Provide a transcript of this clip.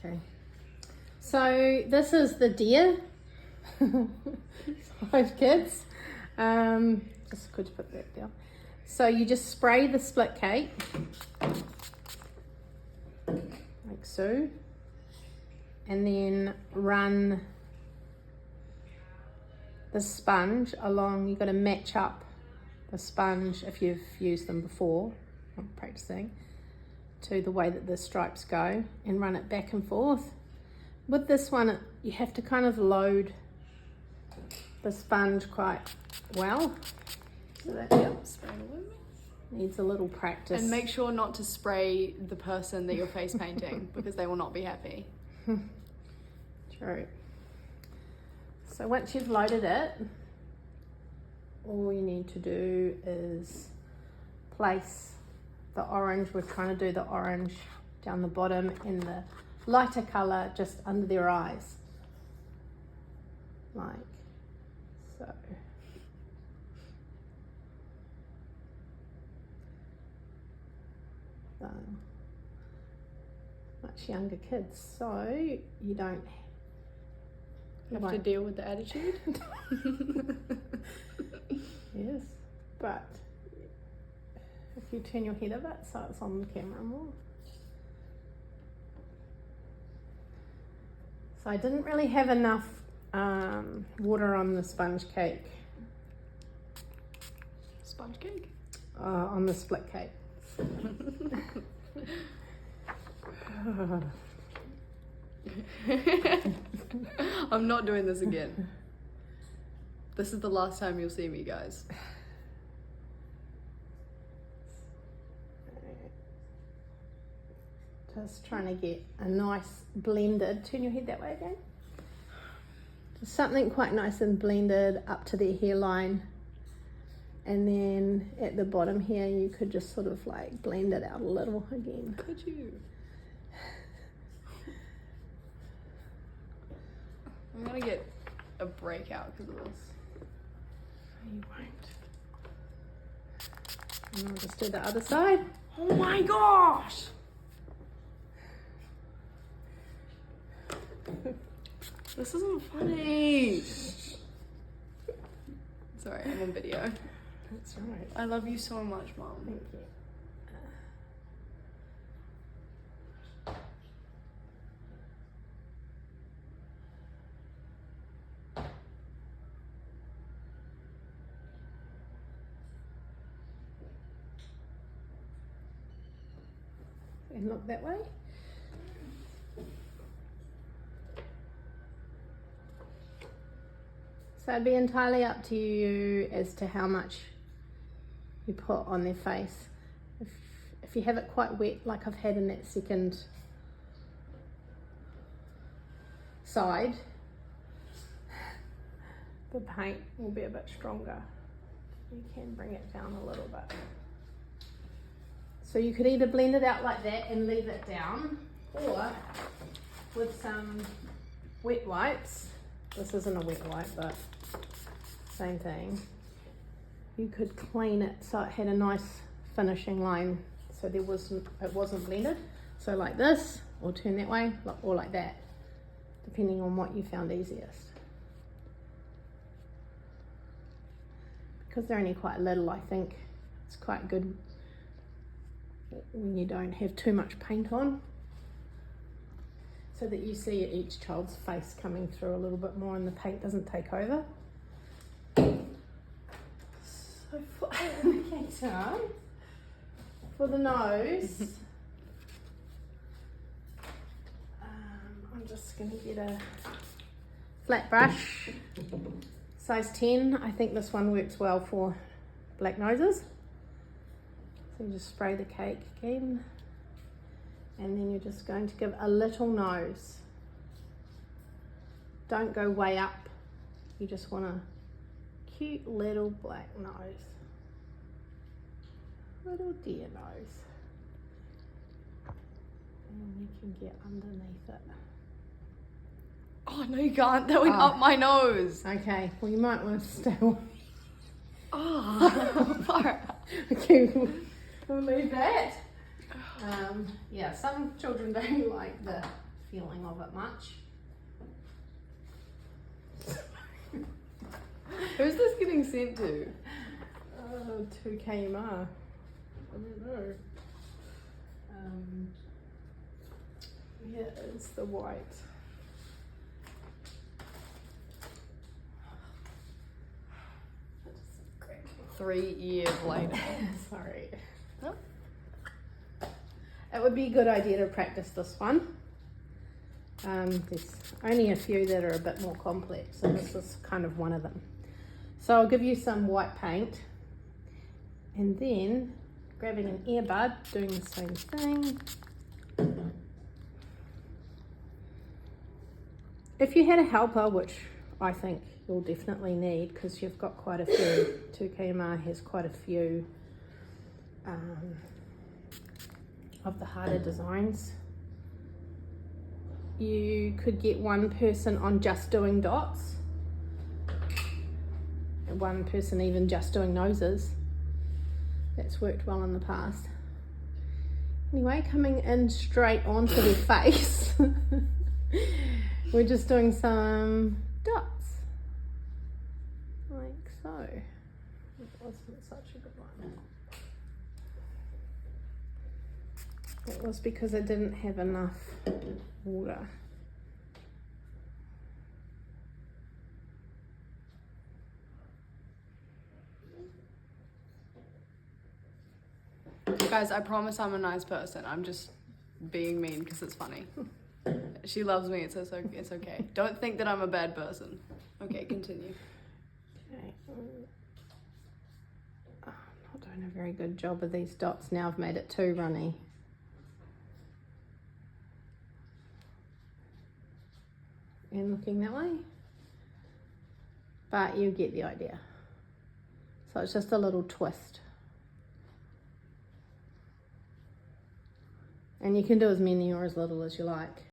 Okay. So this is the deer. 5 kids. Just could you put that down. So you just spray the split cake, like so, and then run the sponge along. You've got to match up the sponge if you've used them before, I'm practicing, to the way that the stripes go, and run it back and forth. With this one, you have to kind of load the sponge quite well. So that Spray it all over. needs a little practice. And make sure not to spray the person that you're face painting because they will not be happy. True. So once you've loaded it, all you need to do is place the orange. We're trying to do the orange down the bottom and the lighter colour just under their eyes. Like so. Much younger kids, so you don't Have to deal with the attitude. Yes, but if you turn your head a bit so it's on the camera more. So I didn't really have enough water on the sponge cake. Sponge cake? On the split cake. I'm not doing this again. This is the last time you'll see me, guys. Just trying to get a nice blended, turn your head that way again. Just something quite nice and blended up to their hairline. And then at the bottom here, you could just sort of like blend it out a little again. Could you? I'm gonna get a breakout because of this. You won't. And I'll just do the other side. Oh my gosh! This isn't funny. Sorry, I'm on video. That's right. I love you so much, Mom. Thank you. And look that way. So it'd be entirely up to you as to how much you put on their face. If you have it quite wet, like I've had in that second side, the paint will be a bit stronger. You can bring it down a little bit. So you could either blend it out like that and leave it down, or with some wet wipes, this isn't a wet wipe, but same thing, you could clean it so it had a nice finishing line, so it wasn't blended. So like this, or turn that way, or like that, depending on what you found easiest. Because they're only quite little, I think it's quite good when you don't have too much paint on, so that you see each child's face coming through a little bit more and the paint doesn't take over. So for the nose, I'm just going to get a flat brush, size 10. I think this one works well for black noses. So you just spray the cake again, and then you're just going to give a little nose. Don't go way up, you just want a cute little black nose, little deer nose, and you can get underneath it. Oh no, you can't. That went up my nose. Okay, well you might want to stay away. Oh, far out. Okay, we'll leave that. Yeah, some children don't like the feeling of it much. Who's this getting sent to? To KMR. I don't know. Yeah, it's the white. 3 years later. Sorry. Oh. It would be a good idea to practice this one. There's only a few that are a bit more complex, and this is kind of one of them. So I'll give you some white paint, and then grabbing an earbud, doing the same thing. If you had a helper, which I think you'll definitely need because you've got quite a few, 2KMR has quite a few of the harder designs. You could get one person on just doing dots, and one person even just doing noses. That's worked well in the past. Anyway, coming in straight onto their face, we're just doing some dots, like so. It wasn't such a good one. It was because I didn't have enough water. Guys, I promise I'm a nice person. I'm just being mean because it's funny. She loves me, it's okay. Don't think that I'm a bad person. Okay, continue. Okay. I'm not doing a very good job of these dots now. I've made it too runny. And looking that way. But you get the idea. So it's just a little twist. And you can do as many or as little as you like.